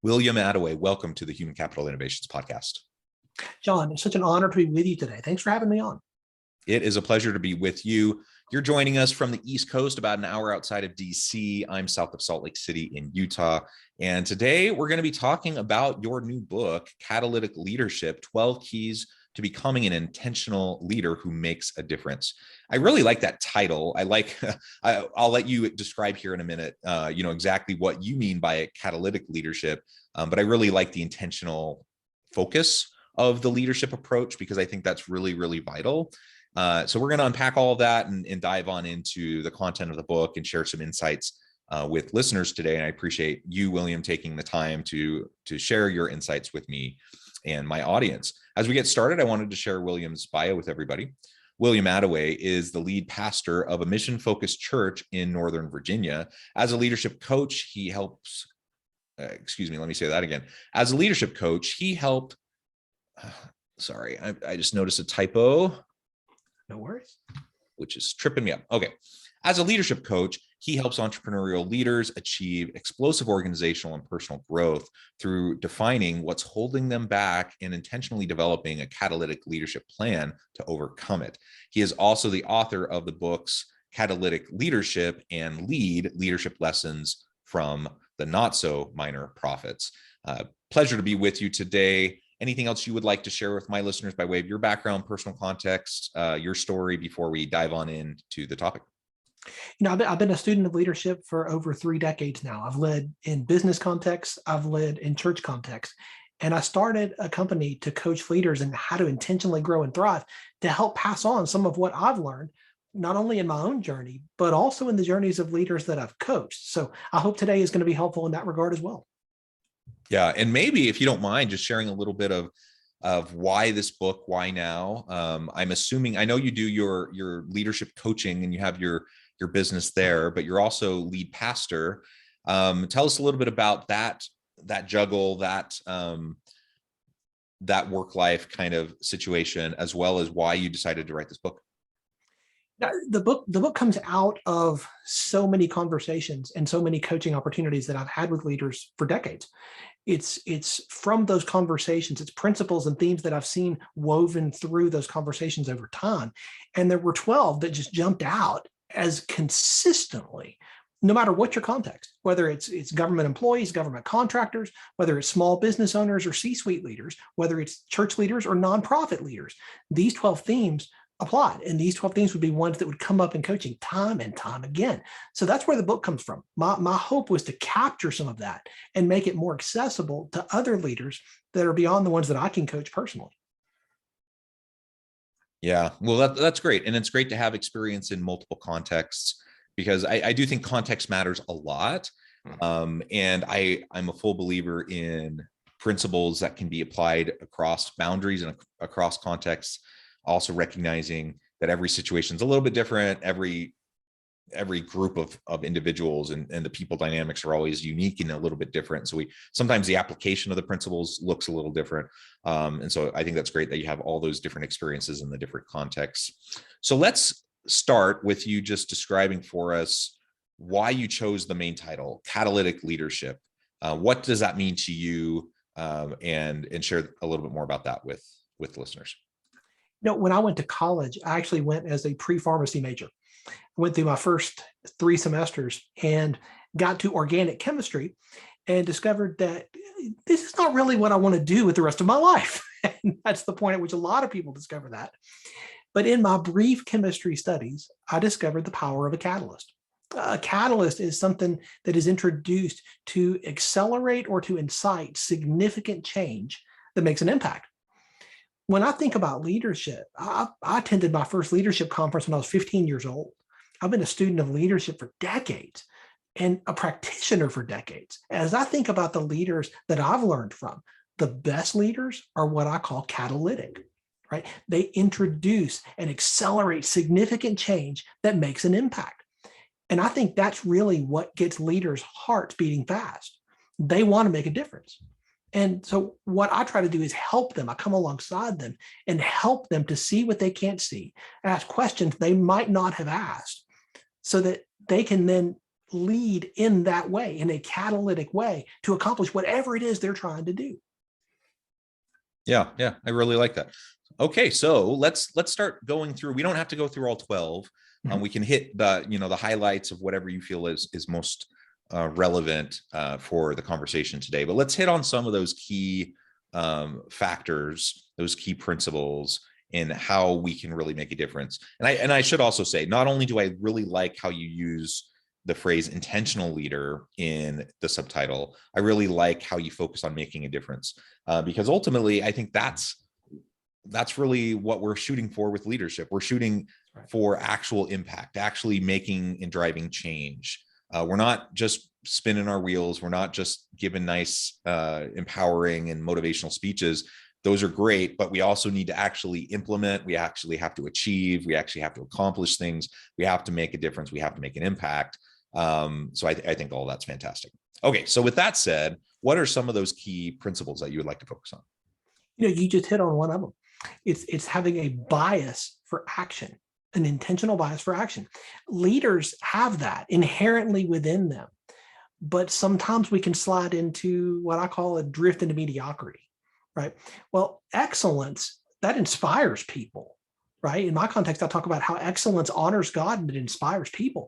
William Attaway, welcome to the Human Capital Innovations Podcast. John, it's such an honor to be with you today. Thanks for having me on. It is a pleasure to be with you. You're joining us from the East Coast, about an hour outside of DC. I'm south of Salt Lake City in Utah. And today we're going to be talking about your new book, Catalytic Leadership, 12 Keys to Becoming an Intentional Leader Who Makes a Difference. I really like that title. I'll let you describe here in a minute, exactly what you mean by catalytic leadership. But I really like the intentional focus of the leadership approach, because I think that's really, really vital. So we're going to unpack all of that and dive on into the content of the book and share some insights with listeners today. And I appreciate you, William, taking the time to share your insights with me and my audience. As we get started, I wanted to share William's bio with everybody. William Attaway is the lead pastor of a mission-focused church in Northern Virginia. As a leadership coach, he helps, let me say that again. As a leadership coach, he helped, I just noticed a typo. No worries. Which is tripping me up. Okay. As a leadership coach, he helps entrepreneurial leaders achieve explosive organizational and personal growth through defining what's holding them back and intentionally developing a catalytic leadership plan to overcome it. He is also the author of the books Catalytic Leadership and Leadership Lessons from the Not So Minor Prophets. Pleasure to be with you today. Anything else you would like to share with my listeners by way of your background, personal context, your story before we dive on into the topic? I've been a student of leadership for over 3 decades now. I've led in business contexts, I've led in church contexts, and I started a company to coach leaders in how to intentionally grow and thrive, to help pass on some of what I've learned, not only in my own journey, but also in the journeys of leaders that I've coached. So I hope today is going to be helpful in that regard as well. Yeah, and maybe if you don't mind, just sharing a little bit of why this book, why now? I'm assuming, I know you do your leadership coaching and you have your business there, but you're also lead pastor. Tell us a little bit about that juggle, that work life kind of situation, as well as why you decided to write this book. Now, the book comes out of so many conversations and so many coaching opportunities that I've had with leaders for decades. It's from those conversations, it's principles and themes that I've seen woven through those conversations over time. And there were 12 that just jumped out as consistently, no matter what your context, whether it's government employees, government contractors, whether it's small business owners or C-suite leaders, whether it's church leaders or nonprofit leaders, these 12 themes applied. And these 12 themes would be ones that would come up in coaching time and time again. So that's where the book comes from. My hope was to capture some of that and make it more accessible to other leaders that are beyond the ones that I can coach personally. Yeah, well, that's great. And it's great to have experience in multiple contexts, because I do think context matters a lot. And I'm a full believer in principles that can be applied across boundaries and across contexts. Also recognizing that every situation is a little bit different. Every group of individuals and the people dynamics are always unique and a little bit different. So sometimes the application of the principles looks a little different. And so I think that's great that you have all those different experiences in the different contexts. So let's start with you just describing for us why you chose the main title, Catalytic Leadership. What does that mean to you? And share a little bit more about that with listeners. When I went to college, I actually went as a pre-pharmacy major. I went through my first 3 semesters and got to organic chemistry and discovered that this is not really what I want to do with the rest of my life. And that's the point at which a lot of people discover that. But in my brief chemistry studies, I discovered the power of a catalyst. A catalyst is something that is introduced to accelerate or to incite significant change that makes an impact. When I think about leadership, I attended my first leadership conference when I was 15 years old. I've been a student of leadership for decades and a practitioner for decades. As I think about the leaders that I've learned from, the best leaders are what I call catalytic, right? They introduce and accelerate significant change that makes an impact. And I think that's really what gets leaders' hearts beating fast. They want to make a difference. And so what I try to do is help them. I come alongside them and help them to see what they can't see, ask questions they might not have asked, so that they can then lead in that way, in a catalytic way, to accomplish whatever it is they're trying to do. Yeah, I really like that. Okay, so let's start going through. We don't have to go through all 12. We can hit the highlights of whatever you feel is most relevant for the conversation today. But let's hit on some of those key factors, those key principles, and how we can really make a difference. And I should also say, not only do I really like how you use the phrase intentional leader in the subtitle, I really like how you focus on making a difference, because ultimately I think that's really what we're shooting for with leadership. We're shooting for actual impact, actually making and driving change. We're not just spinning our wheels. We're not just giving nice, empowering and motivational speeches. Those are great, but we also need to actually implement. We actually have to achieve. We actually have to accomplish things. We have to make a difference. We have to make an impact. So I think all that's fantastic. Okay, so with that said, what are some of those key principles that you would like to focus on? You just hit on one of them. It's having a bias for action, an intentional bias for action. Leaders have that inherently within them, but sometimes we can slide into what I call a drift into mediocrity, right? Well, excellence, that inspires people, right? In my context, I talk about how excellence honors God and it inspires people.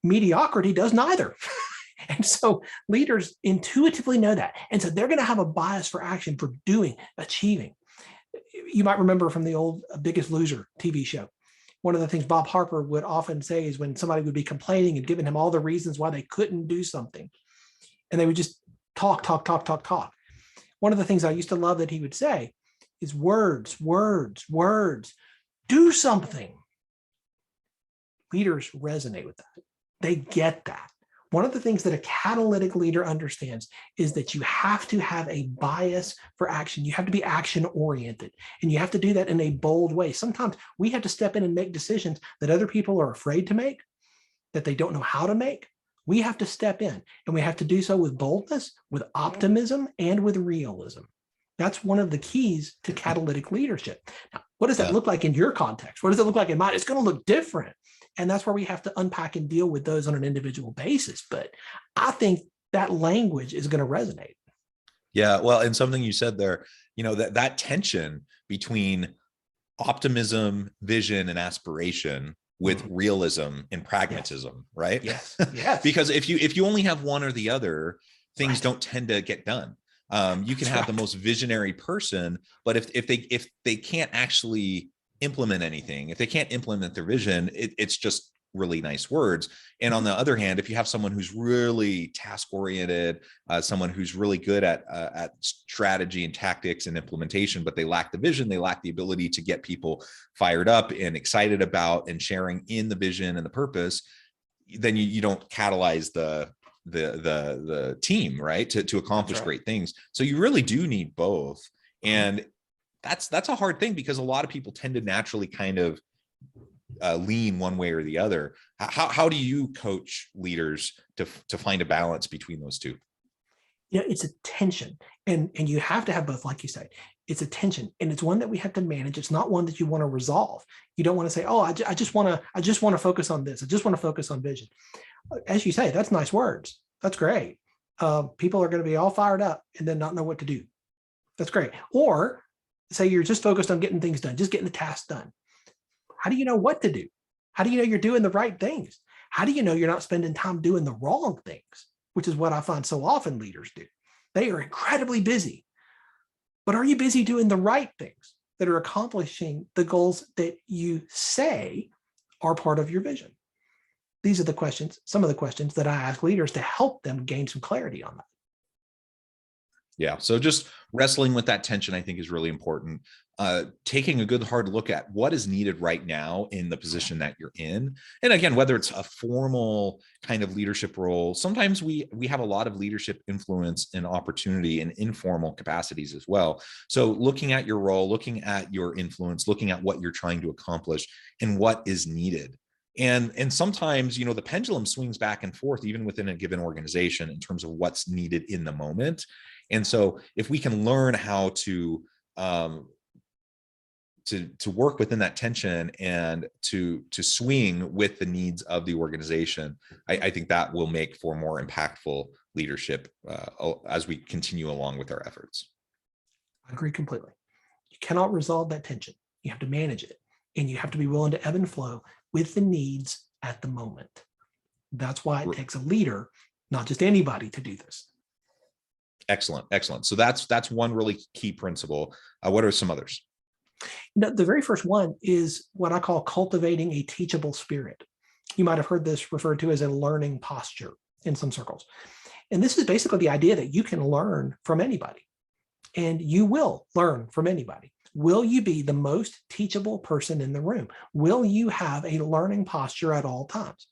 Mediocrity does neither. And so leaders intuitively know that. And so they're going to have a bias for action, for doing, achieving. You might remember from the old Biggest Loser TV show. One of the things Bob Harper would often say is when somebody would be complaining and giving him all the reasons why they couldn't do something, and they would just talk. One of the things I used to love that he would say is words. Do something. Leaders resonate with that. They get that. One of the things that a catalytic leader understands is that you have to have a bias for action. You have to be action oriented, and you have to do that in a bold way. Sometimes we have to step in and make decisions that other people are afraid to make, that they don't know how to make. We have to step in, and we have to do so with boldness, with optimism, and with realism. That's one of the keys to catalytic leadership. Now, what does that look like in your context? What does it look like in mine? It's going to look different. And that's where we have to unpack and deal with those on an individual basis. But I think that language is going to resonate. Yeah, well, and something you said there, that tension between optimism, vision, and aspiration with realism and pragmatism, right? Yes. Because if you only have one or the other, things don't tend to get done. You can have the most visionary person, but if they can't actually implement anything, if they can't implement their vision, it's just really nice words. And on the other hand, if you have someone who's really task oriented, someone who's really good at strategy and tactics and implementation, but they lack the vision, they lack the ability to get people fired up and excited about and sharing in the vision and the purpose, then you don't catalyze the team, right, to accomplish great things. So you really do need both. And that's a hard thing, because a lot of people tend to naturally kind of lean one way or the other. How do you coach leaders to find a balance between those two? It's a tension, and you have to have both. Like you say, it's a tension, and it's one that we have to manage. It's not one that you want to resolve. You don't want to say, oh, I just want to focus on this. I just want to focus on vision. As you say, that's nice words. That's great. People are going to be all fired up and then not know what to do. That's great. Or say you're just focused on getting things done, just getting the task done. How do you know what to do? How do you know you're doing the right things? How do you know you're not spending time doing the wrong things, which is what I find so often leaders do. They are incredibly busy, but are you busy doing the right things that are accomplishing the goals that you say are part of your vision? These are the questions, some of the questions that I ask leaders to help them gain some clarity on that. Yeah. So just wrestling with that tension, I think, is really important. Taking a good hard look at what is needed right now in the position that you're in. And again, whether it's a formal kind of leadership role, sometimes we have a lot of leadership influence and opportunity in informal capacities as well. So looking at your role, looking at your influence, looking at what you're trying to accomplish and what is needed. And sometimes, the pendulum swings back and forth, even within a given organization, in terms of what's needed in the moment. And so if we can learn how to to work within that tension and to swing with the needs of the organization, I think that will make for more impactful leadership as we continue along with our efforts. I agree completely. You cannot resolve that tension. You have to manage it, and you have to be willing to ebb and flow with the needs at the moment. That's why it takes a leader, not just anybody, to do this. Excellent. So that's one really key principle. What are some others? The very first one is what I call cultivating a teachable spirit. You might have heard this referred to as a learning posture in some circles. And this is basically the idea that you can learn from anybody, and you will learn from anybody. Will you be the most teachable person in the room? Will you have a learning posture at all times?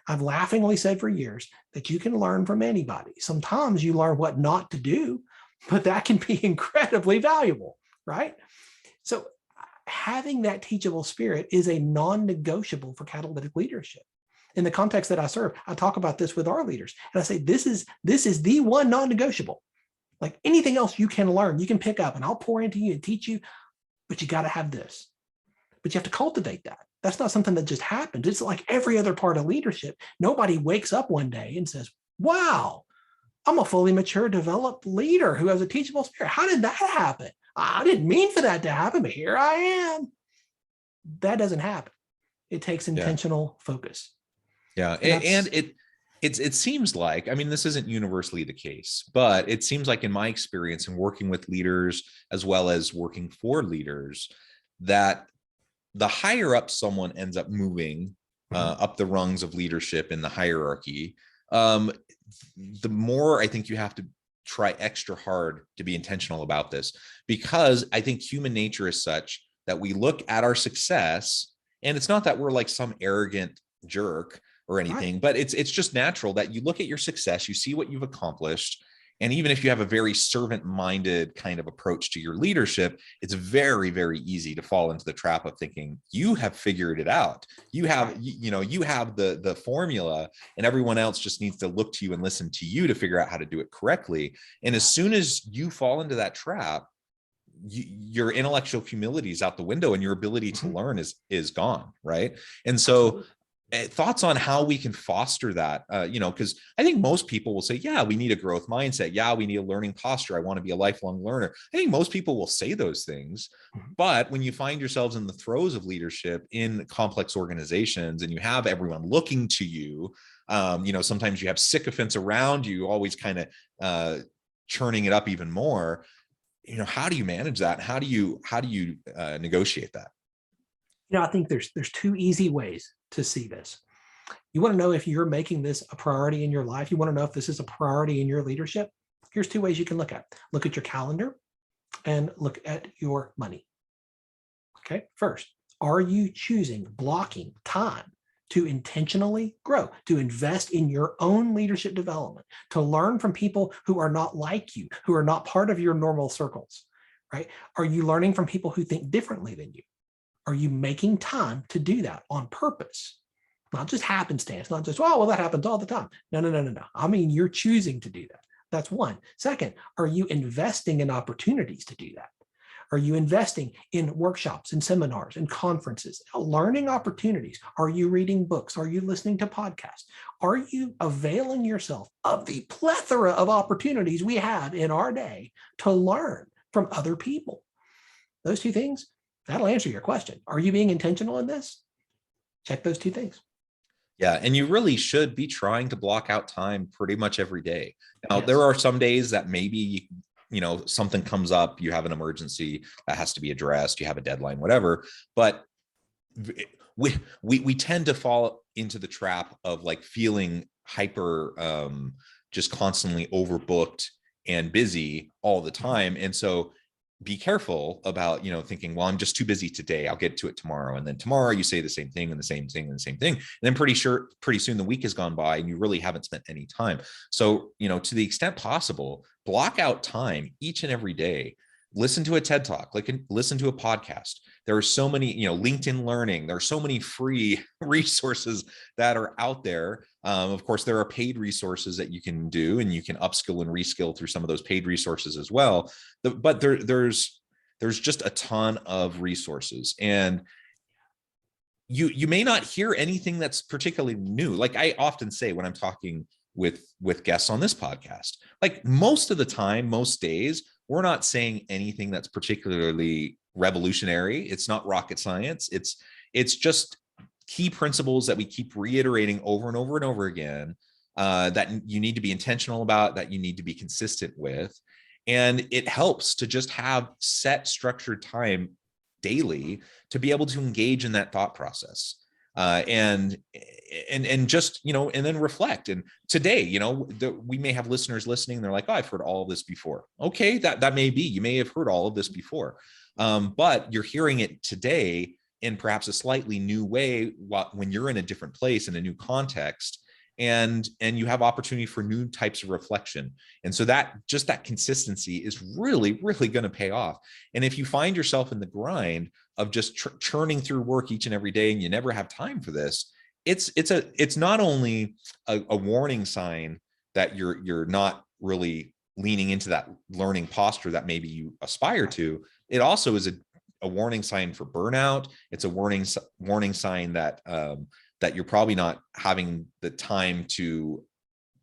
I've laughingly said for years that you can learn from anybody. Sometimes you learn what not to do, but that can be incredibly valuable, right? So having that teachable spirit is a non-negotiable for catalytic leadership. In the context that I serve, I talk about this with our leaders, and I say, this is the one non-negotiable. Like anything else you can learn, you can pick up, and I'll pour into you and teach you, but you got to have this. But you have to cultivate that. That's not something that just happens. It's like every other part of leadership. Nobody wakes up one day and says, wow, I'm a fully mature, developed leader who has a teachable spirit. How did that happen? I didn't mean for that to happen, but here I am. That doesn't happen. It takes intentional focus. Yeah. And it seems like, I mean, this isn't universally the case, but it seems like in my experience in working with leaders, as well as working for leaders, that the higher up someone ends up moving up the rungs of leadership in the hierarchy, the more I think you have to try extra hard to be intentional about this, because I think human nature is such that we look at our success, and it's not that we're like some arrogant jerk or anything, but it's just natural that you look at your success, you see what you've accomplished. And even if you have a very servant-minded kind of approach to your leadership, it's very, very easy to fall into the trap of thinking you have figured it out. You have, you have the formula, and everyone else just needs to look to you and listen to you to figure out how to do it correctly. And as soon as you fall into that trap, your intellectual humility is out the window, and your ability to learn is gone, right? And so thoughts on how we can foster that, because I think most people will say, yeah, we need a growth mindset. Yeah, we need a learning posture. I want to be a lifelong learner. I think most people will say those things. But when you find yourselves in the throes of leadership in complex organizations, and you have everyone looking to you, sometimes you have sycophants around you, always kind of churning it up even more. How do you manage that? How do you negotiate that? I think there's two easy ways to see this. You want to know if you're making this a priority in your life. You want to know if this is a priority in your leadership. Here's two ways you can look at. Look at your calendar and look at your money. Okay. First, are you blocking time to intentionally grow, to invest in your own leadership development, to learn from people who are not like you, who are not part of your normal circles, right? Are you learning from people who think differently than you? Are you making time to do that on purpose? Not just happenstance, not just, oh, well, that happens all the time. No. I mean, you're choosing to do that. That's one. Second, are you investing in opportunities to do that? Are you investing in workshops and seminars and conferences, learning opportunities? Are you reading books? Are you listening to podcasts? Are you availing yourself of the plethora of opportunities we have in our day to learn from other people? Those two things, that'll answer your question. Are you being intentional in this? Check those two things. Yeah. And you really should be trying to block out time pretty much every day. Now, there are some days that maybe, something comes up, you have an emergency that has to be addressed, you have a deadline, whatever. But we tend to fall into the trap of like feeling hyper, just constantly overbooked and busy all the time. And so be careful about, thinking, well, I'm just too busy today, I'll get to it tomorrow. And then tomorrow you say the same thing and the same thing and the same thing. And then pretty soon the week has gone by and you really haven't spent any time. So, to the extent possible, block out time each and every day. Listen to a TED Talk, listen to a podcast. There are so many, LinkedIn Learning. There are so many free resources that are out there. Of course, there are paid resources that you can do, and you can upskill and reskill through some of those paid resources as well. But there's there's just a ton of resources, and you may not hear anything that's particularly new. Like I often say when I'm talking with guests on this podcast, like most of the time, most days, we're not saying anything that's particularly revolutionary. It's not rocket science. It's just key principles that we keep reiterating over and over and over again, that you need to be intentional about, that you need to be consistent with. And it helps to just have set structured time daily to be able to engage in that thought process, and just, and then reflect. And today, we may have listeners listening. They're like, oh, I've heard all of this before. Okay, that may be, you may have heard all of this before, but you're hearing it today in perhaps a slightly new way when you're in a different place, in a new context, and you have opportunity for new types of reflection. And so that consistency is really, really going to pay off. And if you find yourself in the grind of just churning through work each and every day, and you never have time for this, it's not only a warning sign that you're not really leaning into that learning posture that maybe you aspire to. It also is a warning sign for burnout. It's a warning sign that that you're probably not having the time to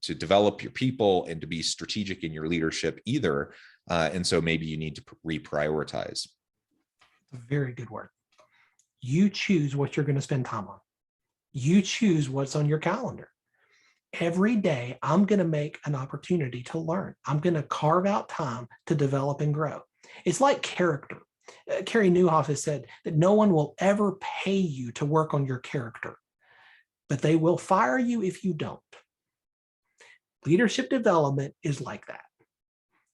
develop your people and to be strategic in your leadership either. And so maybe you need to reprioritize. Very good word. You choose what you're going to spend time on. You choose what's on your calendar. Every day, I'm going to make an opportunity to learn. I'm going to carve out time to develop and grow. It's like character. Carey Nieuwhof has said that no one will ever pay you to work on your character, but they will fire you if you don't. Leadership development is like that.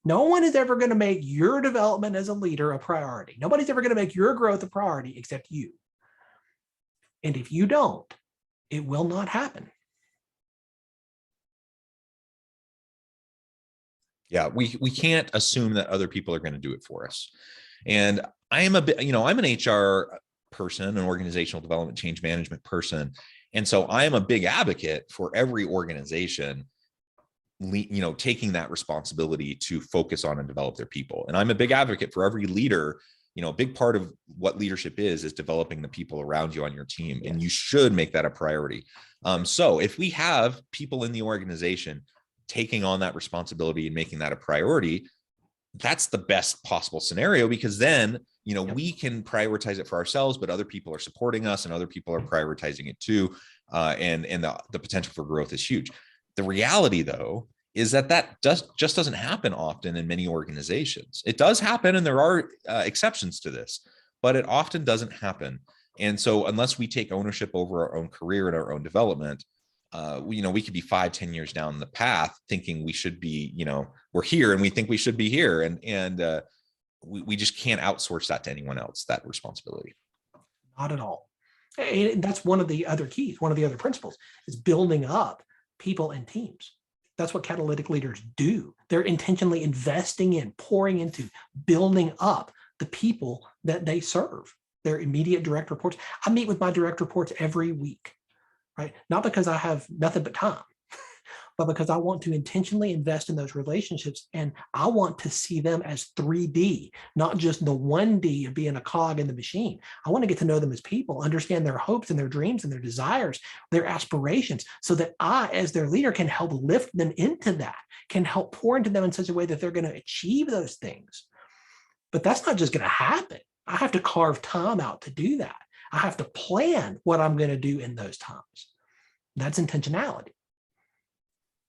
No one is ever going to make your development as a leader a priority. Nobody's ever going to make your growth a priority except you. And if you don't, it will not happen. Yeah, we can't assume that other people are going to do it for us. And I am I'm an HR person, an organizational development change management person. And so I am a big advocate for every organization, taking that responsibility to focus on and develop their people. And I'm a big advocate for every leader. A big part of what leadership is developing the people around you on your team. Yes. And you should make that a priority. So if we have people in the organization taking on that responsibility and making that a priority, that's the best possible scenario, because then, yep, we can prioritize it for ourselves, but other people are supporting us and other people are prioritizing it too. And the potential for growth is huge. The reality, though, is that just doesn't happen often in many organizations. It does happen, and there are exceptions to this, but it often doesn't happen. And so unless we take ownership over our own career and our own development, we could be 5-10 years down the path thinking we should be, we're here and we think we should be here. And we just can't outsource that to anyone else, that responsibility. Not at all. And that's one of the other keys. One of the other principles is building up people and teams. That's what catalytic leaders do. They're intentionally investing in, pouring into, building up the people that they serve, their immediate direct reports. I meet with my direct reports every week, right? Not because I have nothing but time, but because I want to intentionally invest in those relationships. And I want to see them as 3D, not just the 1D of being a cog in the machine. I want to get to know them as people, understand their hopes and their dreams and their desires, their aspirations, so that I, as their leader, can help lift them into that, can help pour into them in such a way that they're going to achieve those things. But that's not just going to happen. I have to carve time out to do that. I have to plan what I'm going to do in those times. That's intentionality.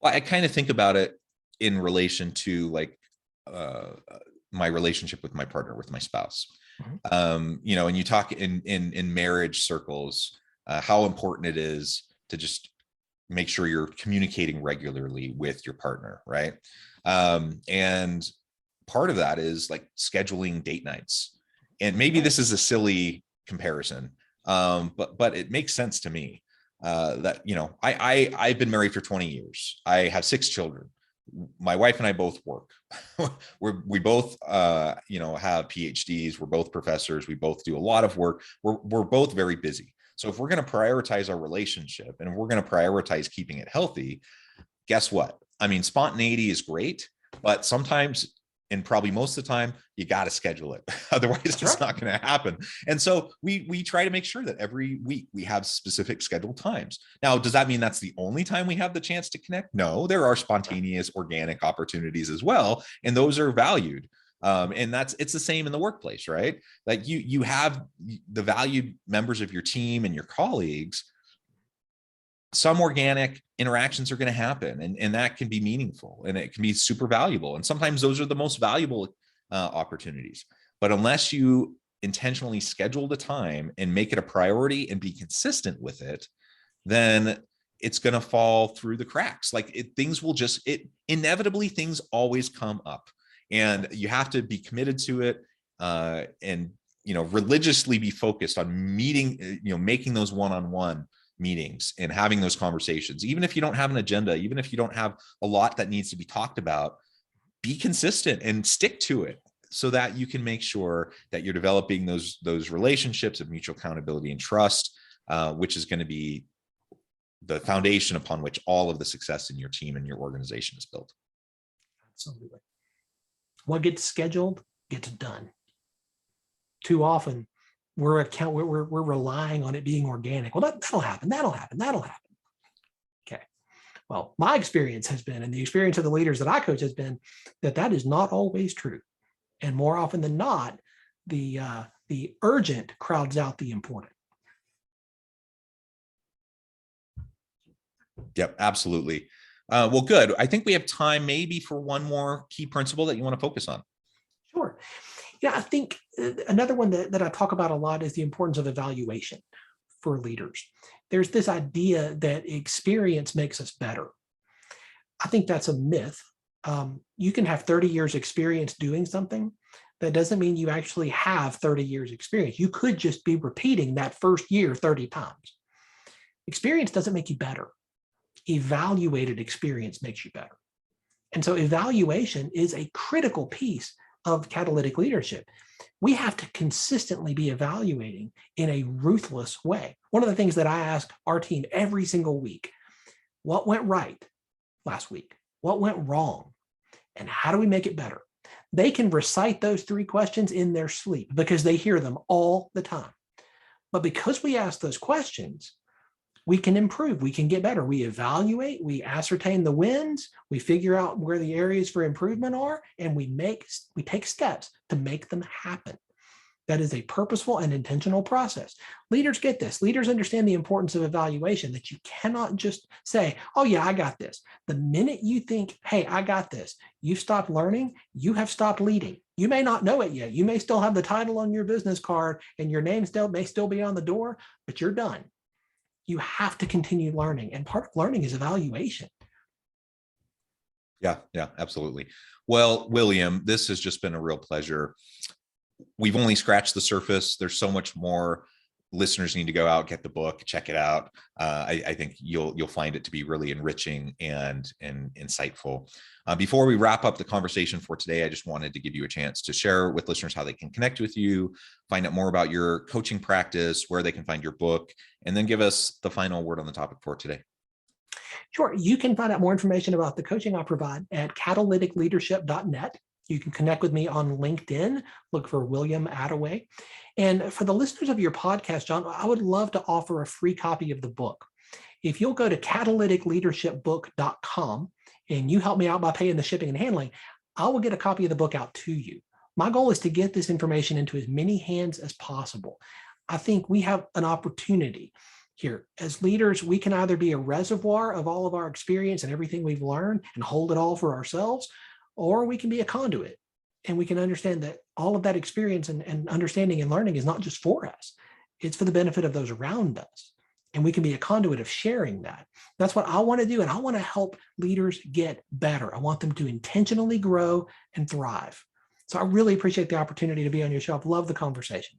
Well, I kind of think about it in relation to my relationship with my partner, with my spouse. Mm-hmm. And you talk in marriage circles, how important it is to just make sure you're communicating regularly with your partner, right? And part of that is like scheduling date nights. And maybe this is a silly comparison, but it makes sense to me. That, I've been married for 20 years. I have 6 children. My wife and I both work. we both, have PhDs. We're both professors. We both do a lot of work. We're both very busy. So if we're going to prioritize our relationship and if we're going to prioritize keeping it healthy, guess what? I mean, spontaneity is great, but sometimes And probably most of the time, you got to schedule it. Otherwise, it's not going to happen. And so we try to make sure that every week we have specific scheduled times. Now, does that mean that's the only time we have the chance to connect? No, there are spontaneous, organic opportunities as well. And those are valued. And it's the same in the workplace, right? Like you have the valued members of your team and your colleagues. Some organic interactions are going to happen, and that can be meaningful, and it can be super valuable. And sometimes those are the most valuable opportunities. But unless you intentionally schedule the time and make it a priority and be consistent with it, then it's going to fall through the cracks. Like inevitably things always come up, and you have to be committed to it, and religiously be focused on making those one-on-one meetings and having those conversations. Even if you don't have an agenda, even if you don't have a lot that needs to be talked about, be consistent and stick to it so that you can make sure that you're developing those relationships of mutual accountability and trust, which is going to be the foundation upon which all of the success in your team and your organization is built. Absolutely. What gets scheduled gets done. Too often, we're relying on it being organic. Well, that'll happen. Okay. Well, my experience has been, and the experience of the leaders that I coach has been, that is not always true. And more often than not, the urgent crowds out the important. Yep, absolutely. Well, good. I think we have time maybe for one more key principle that you want to focus on. Sure. Yeah, I think another one that I talk about a lot is the importance of evaluation for leaders. There's this idea that experience makes us better. I think that's a myth. You can have 30 years experience doing something. That doesn't mean you actually have 30 years experience. You could just be repeating that first year 30 times. Experience doesn't make you better. Evaluated experience makes you better. And so evaluation is a critical piece of catalytic leadership. We have to consistently be evaluating in a ruthless way. One of the things that I ask our team every single week, what went right last week? What went wrong? And how do we make it better? They can recite those 3 questions in their sleep because they hear them all the time. But because we ask those questions, we can improve, we can get better. We evaluate, we ascertain the wins, we figure out where the areas for improvement are, and we take steps to make them happen. That is a purposeful and intentional process. Leaders get this. Leaders understand the importance of evaluation, that you cannot just say, oh yeah, I got this. The minute you think, hey, I got this, you've stopped learning, you have stopped leading. You may not know it yet. You may still have the title on your business card and your name may still be on the door, but you're done. You have to continue learning. And part of learning is evaluation. Yeah, absolutely. Well, William, this has just been a real pleasure. We've only scratched the surface. There's so much more. Listeners need to go out, get the book, check it out. I think you'll find it to be really enriching and insightful. Before we wrap up the conversation for today, I just wanted to give you a chance to share with listeners how they can connect with you, find out more about your coaching practice, where they can find your book, and then give us the final word on the topic for today. Sure. You can find out more information about the coaching I provide at catalyticleadership.net. You can connect with me on LinkedIn, look for William Attaway. And for the listeners of your podcast, John, I would love to offer a free copy of the book. If you'll go to catalyticleadershipbook.com and you help me out by paying the shipping and handling, I will get a copy of the book out to you. My goal is to get this information into as many hands as possible. I think we have an opportunity here. As leaders, we can either be a reservoir of all of our experience and everything we've learned and hold it all for ourselves, or we can be a conduit and we can understand that all of that experience and understanding and learning is not just for us. It's for the benefit of those around us. And we can be a conduit of sharing that. That's what I want to do. And I want to help leaders get better. I want them to intentionally grow and thrive. So I really appreciate the opportunity to be on your show. I've loved the conversation.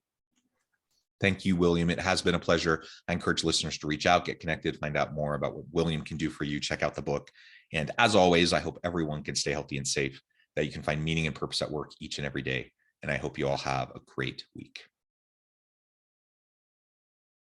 Thank you, William. It has been a pleasure. I encourage listeners to reach out, get connected, find out more about what William can do for you. Check out the book. And as always, I hope everyone can stay healthy and safe, that you can find meaning and purpose at work each and every day. And I hope you all have a great week.